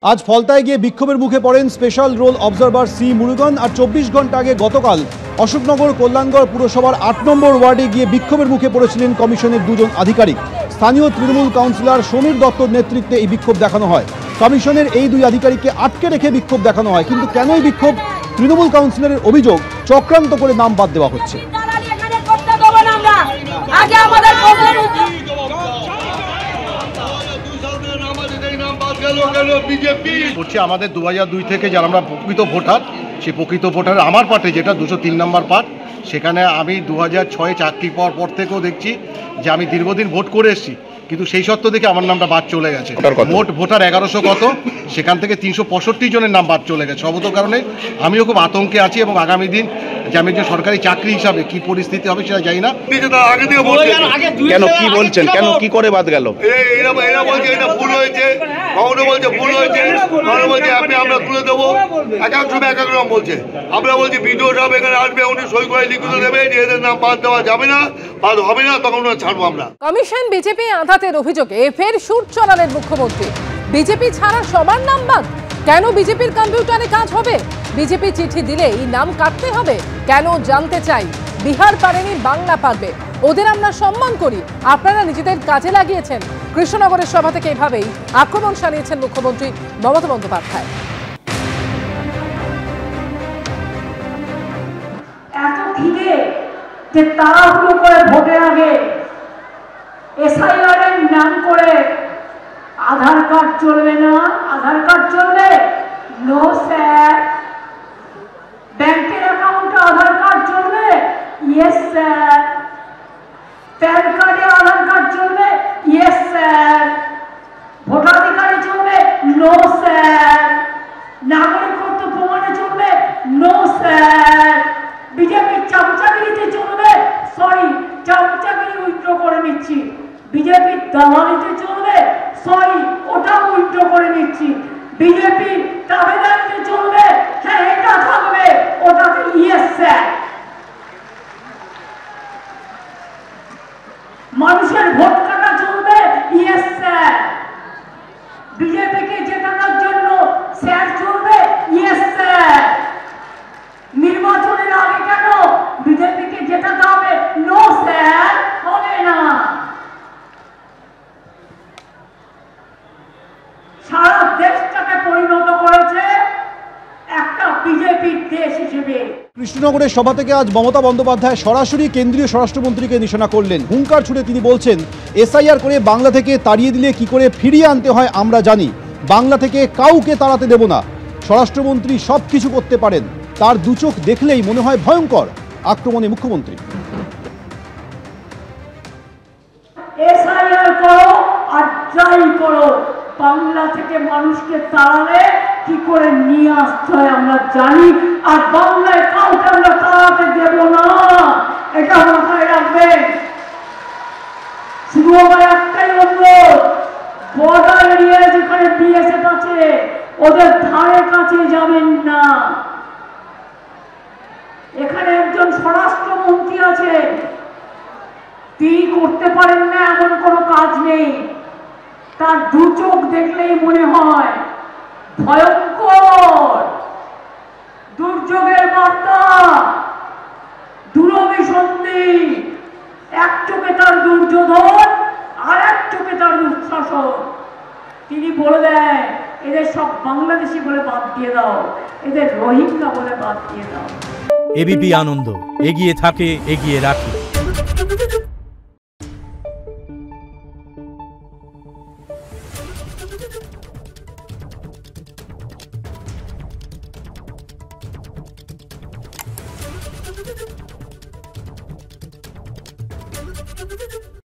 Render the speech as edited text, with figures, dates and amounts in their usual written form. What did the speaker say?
আজ ফলতায় গিয়ে বিক্ষোভের মুখে পড়েন special roll observer C Murugan. আর 24 ঘন্টা আগে গতকাল অশোকনগর কল্যাণগড় পুরসভার 8 নম্বর ওয়ার্ডে গিয়ে বিক্ষোভের মুখে পড়েছিলেন কমিশনের দুজন আধিকারিক। স্থানীয় তৃণমূল কাউন্সিলর সমীর দত্তর নেতৃত্বে এই বিক্ষোভ দেখানো হয়। কমিশনের এই দুই আধিকারিককে আটকে রেখে বিক্ষোভ দেখানো হয়। কিন্তু কেন এই বিক্ষোভ? তৃণমূল কাউন্সিলরের অভিযোগ চক্রান্ত করে নাম বাদ দেওয়া হচ্ছে। আমাদের 2002 থেকে যারা আমরা প্রকৃত ভোটার, সেই প্রকৃত ভোটার আমার পার্টে যেটা 203 নম্বর পার্ট, সেখানে আমি 2006 চাকরি পাওয়ার পর থেকেও দেখছি যে আমি দীর্ঘদিন ভোট করে এসেছি, কিন্তু সেই সত্ত্বেও দেখে আমার নামটা বাদ চলে গেছে। মোট ভোটার 1100 কত, সেখান থেকে 365 জনের নাম বাদ চলে গেছে। সবত কারণে আমিও খুব আতঙ্কে আছি এবং আগামী দিন যে আমি যে সরকারি চাকরি হিসাবে কি পরিস্থিতি হবে সেটা জানি না। কেন কি বলছেন, কেন কি করে বাদ গেল? এরা বলছে এটা ভুল হয়েছে, কখনো বলছে ভুল হয়েছে, কখনো বলছে আমরা তুলে দেবো, এক এক সময় এক এক রকম বলছে। আমরা বলছি বিডিও সাহেব এখানে আসবে, উনি সই করে লিখিত দেবে যে এদের নাম বাদ দেওয়া যাবে না, বাদ হবে না, তখন ছাড়বো আমরা। কমিশন বিজেপি আঘাতের অভিযোগে ফের সুর চড়ালেন মুখ্যমন্ত্রী। বিজেপি ছাড়া সবার নাম বাদ? কেন বিজেপির কম্পিউটারে কাজ হবে? বিজেপি চিঠি দিলেই নাম কাটতে হবে কেন জানতে চাই। বিহার পারেনি, বাংলা পারবে, ওদের আমরা সম্মান করি, আপনারা নিজেদের কাজে লাগিয়েছেন। কৃষ্ণনগরের সভা থেকে এভাবেই আক্রমণ শানিয়েছেন মুখ্যমন্ত্রী মমতা বন্দ্যোপাধ্যায়। এত খিদে যে তাড়াহুড়ো করে ভোটের আগে এসআইআর এর নাম করে আধার কার্ড চলবে না, আধার কার্ড চলবে, নো স্যার। ব্যাংকের অ্যাকাউন্টে আধার কার্ড চলবে, ইয়েস স্যার। প্যান কার্ডে আধার কার্ড চলবে, ইয়েস স্যার। ভোটাধিকারে চলবে, নো স্যার। নাগরিকত্ব প্রমাণে চলবে, নো স্যার। বিজেপির চামচাগিরিতে চলবে, সরি চামচাগিরি উইথড্র করে নিচ্ছি। বিজেপির দালালিতে চলবে, সরি ওটা উইথড্র করে নিচ্ছি। বিজেপি দাবিদারিতে চলবে, হ্যাঁ এটা থাকবে, ওটাতে ইয়েস স্যার। মানুষের ভোট কাটা চলবে, ইয়েস স্যার। বিজেপিকে জেতানোর জন্য স্যার চলবে, ইয়েস স্যার। নির্বাচনের আগে কেন বিজেপিকে জেতাতে হবে, নো স্যার, হবে না। সারা দেশটাকে পরিণত করেছে একটা বিজেপির দেশ হিসেবে। কৃষ্ণনগরের সভা থেকে আজ মমতা বন্দ্যোপাধ্যায় সরাসরি কেন্দ্রীয় স্বরাষ্ট্রমন্ত্রীকে নিশানা করলেন। হুঙ্কার ছুড়ে তিনি বলছেন, এসআইআর করে বাংলা থেকে তাড়িয়ে দিলে কি করে ফিরিয়ে আনতে হয় আমরা জানি, বাংলা থেকে কাউকে তাড়াতে দেব না। স্বরাষ্ট্রমন্ত্রী সব কিছু করতে পারেন, তার দু চোখ দেখলেই মনে হয় ভয়ঙ্কর। আক্রমণে মুখ্যমন্ত্রী। এসআইআর করো আর ট্রাই করো, বাংলা থেকে মানুষকে তাড়ালে কি করে নিয়ে আসতে হয় আমরা জানি, আর বাংলায় কাউকে আমরা তাড়াতে দেব না, এটা মাথায় রাখবেন। শুধু আমার একটাই অনুরোধ, বর্ডার এরিয়ায় যেখানে বিএসএফ আছে ওদের ধারে কাছে যাবেন না। এখানে একজন স্বরাষ্ট্রমন্ত্রী আছে, তিনি করতে পারেন না এমন কোনো কাজ নেই, তার দু চোখ দেখলেই মনে হয় ভয়ঙ্কর। দুর্যোগের বার্তা, দুরভিসন্ধি, এক চোখে তার দুর্যোধন আর এক চোখে তার দুঃশাসন। তিনি বলে দেয় এদের সব বাংলাদেশি বলে বাদ দিয়ে দাও, এদের রোহিঙ্গা বলে বাদ দিয়ে দাও। এবিপি আনন্দ, এগিয়ে থাকে, এগিয়ে রাখে।